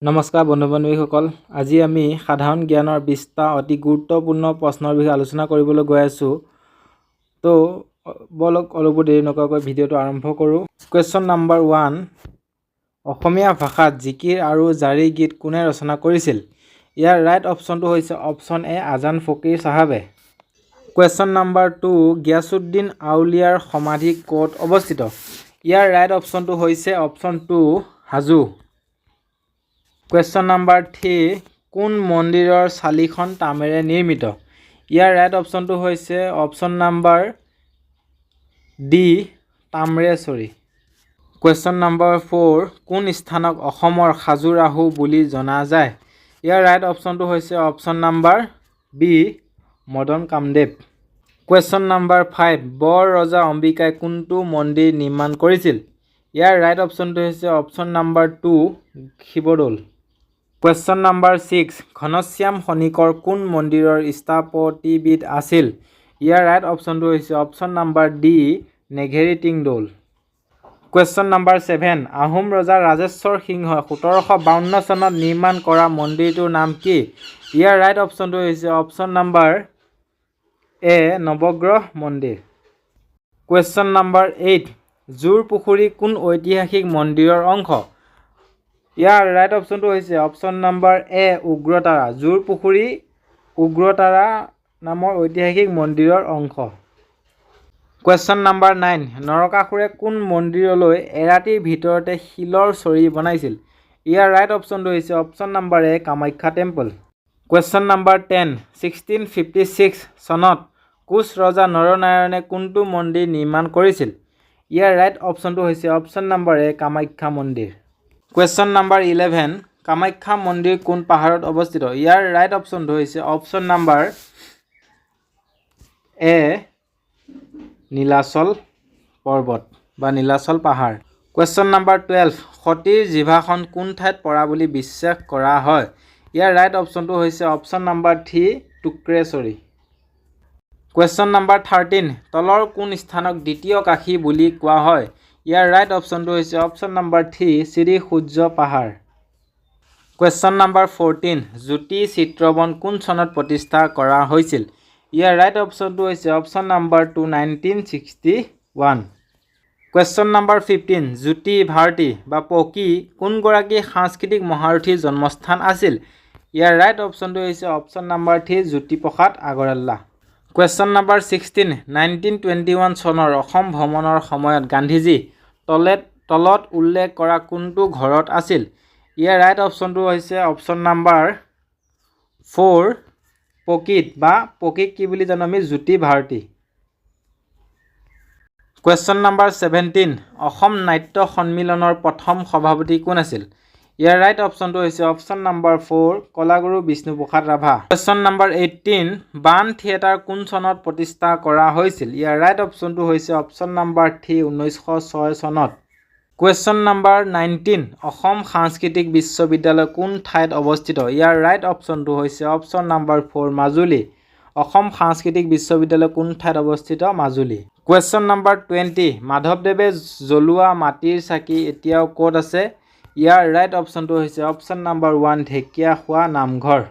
নমস্কাৰ বন্ধু-বান্ধৱীসকল, আজি আমি সাধাৰণ জ্ঞানৰ 20টা অতি গুৰুত্বপূৰ্ণ প্ৰশ্নৰ বিষয়ে আলোচনা কৰিবলৈ গৈ আছো। তো বলক অলপ দেৰি নকৰাকৈ ভিডিঅ'টো আৰম্ভ কৰোঁ। কুৱেশ্যন নাম্বাৰ 1, অসমীয়া ভাষাত জিকিৰ আৰু জাৰি গীত কোনে ৰচনা কৰিছিল? ইয়াৰ ৰাইট অপশ্যনটো হৈছে অপশ্যন এ, আজান ফকীৰ চাহাবে। কুৱেশ্যন নাম্বাৰ 2, গিয়াছুদ্দিন আউলিয়াৰ সমাধি ক'ত অৱস্থিত? ইয়াৰ ৰাইট অপশ্যনটো হৈছে অপশ্যন 2, হাজো। কুৱেশ্যন নাম্বাৰ 3, কোন মন্দিৰৰ চালিখন তামেৰে নিৰ্মিত? ইয়াৰ ৰাইট অপশ্যনটো হৈছে option number D, Tamreswari. Question number 4, কোন স্থানক অসমৰ খাজুৰাহো বুলি জনা যায়? ইয়াৰ ৰাইট অপশ্যনটো হৈছে option number B, Madan Kamdev. Question number 5, বৰ ৰজা অম্বিকাই কোনটো মন্দিৰ নিৰ্মাণ কৰিছিল? ইয়াৰ ৰাইট অপশ্যনটো হৈছে option number 2, Shivadol. Question number 6, Ghanashyam Khanikar কোন মন্দিৰৰ স্থপতিবিদ আছিল? ইয়াৰ ৰাইট অপশ্যনটো হৈছে option number D, Negheriting Dol. Question number 7, Ahom ৰজা ৰাজেশ্বৰ সিংহই 1752 চনত নিৰ্মাণ কৰা মন্দিৰটোৰ নাম কি? ইয়াৰ ৰাইট অপশ্যনটো হৈছে অপশ্যন নাম্বাৰ এ, নৱগ্ৰহ মন্দিৰ। কুৱেশ্যন নাম্বাৰ 8, জোৰ পুখুৰী কোন ঐতিহাসিক মন্দিৰৰ অংশ? ইয়াৰ ৰাইট অপশ্যনটো হৈছে অপশ্যন নাম্বাৰ এ, উগ্ৰতাৰা। জোৰ পুখুৰী উগ্ৰতাৰা নামৰ ঐতিহাসিক মন্দিৰৰ অংশ। কুৱেশ্যন নাম্বাৰ 9, নৰকাসুৰে কোন মন্দিৰলৈ এৰাতিৰ ভিতৰতে শিলৰ চৰি বনাইছিল? ইয়াৰ ৰাইট অপশ্যনটো হৈছে অপশ্যন নাম্বাৰ এ, কামাখ্যা টেম্পল। কুৱেশ্যন নাম্বাৰ 10, 1656 চনত কোচ ৰজা নৰনাৰায়ণে কোনটো মন্দিৰ নিৰ্মাণ কৰিছিল? ইয়াৰ ৰাইট অপশ্যনটো হৈছে অপশ্যন নাম্বাৰ এ, কামাখ্যা মন্দিৰ। কুৱেশ্যন নাম্বাৰ 11, কামাখ্যা মন্দিৰ কোন পাহাৰত অৱস্থিত? ইয়াৰ ৰাইট অপশ্যনটো হৈছে অপশ্যন নাম্বাৰ এ, নীলাচল পৰ্বত বা নীলাচল পাহাৰ। কুৱেশ্যন নাম্বাৰ 12, সতীৰ জিভাখন কোন ঠাইত পৰা বুলি বিশ্বাস কৰা হয়? ইয়াৰ ৰাইট অপশ্যনটো হৈছে option number 3, Tukreshwari. Question number 13, তলৰ কোন স্থানক দ্বিতীয় কাশী বুলি কোৱা হয়? ইয়াৰ ৰাইট অপশ্যনটো হৈছে অপশ্যন নাম্বাৰ 3, শ্ৰী সূৰ্য পাহাৰ। কুৱেশ্যন নাম্বাৰ 14, জ্যোতি চিত্ৰবন কোন চনত প্ৰতিষ্ঠা কৰা হৈছিল? ইয়াৰ ৰাইট অপশ্যনটো হৈছে অপশ্যন নাম্বাৰ 2, 1961। কুৱেশ্যন নাম্বাৰ 15, জ্যোতি ভাৰতী বা পকি কোনগৰাকী সাংস্কৃতিক মহাৰথীৰ জন্মস্থান আছিল? ইয়াৰ ৰাইট অপশ্যনটো হৈছে option number 3, Jyotiprasad Agarwala. Question number 16, 1921 চনৰ অসম ভ্ৰমণৰ সময়ত গান্ধীজী তলত উল্লেখ কৰা কোনটো ঘৰত আছিল? ইয়াৰ ৰাইট অপশ্যনটো হৈছে অপশ্যন নাম্বাৰ 4, পকিত বা পকিক কি বুলি জানো আমি, জ্যোতি ভাৰতী। কুৱেশ্যন নাম্বাৰ 17, অসম নাট্য সন্মিলনৰ প্ৰথম সভাপতি কোন আছিল? ইয়াৰ ৰাইট অপশ্যনটো হৈছে অপশ্যন নাম্বাৰ 4, কলাগুৰু বিষ্ণুপ্ৰসাদ ৰাভা। কুৱেশ্যন নাম্বাৰ 18, বাণ থিয়েটাৰ কোন চনত প্ৰতিষ্ঠা কৰা হৈছিল? ইয়াৰ ৰাইট অপশ্যনটো হৈছে অপশ্যন নাম্বাৰ 3, 1906 চনত। কুৱেশ্যন নাম্বাৰ 19, অসম সাংস্কৃতিক বিশ্ববিদ্যালয় কোন ঠাইত অৱস্থিত? ইয়াৰ ৰাইট অপশ্যনটো হৈছে অপশ্যন নাম্বাৰ 4, মাজুলী। অসম সাংস্কৃতিক বিশ্ববিদ্যালয় কোন ঠাইত অৱস্থিত? মাজুলী। কুৱেশ্যন নাম্বাৰ 20, মাধৱদেৱে জ্বলোৱা মাটিৰ চাকি এতিয়াও ক'ত আছে? ইয়াৰ ৰাইট অপশ্যনটো হৈছে অপশ্যন নাম্বাৰ 1, ঢেকীয়াখোৱা নামঘৰ।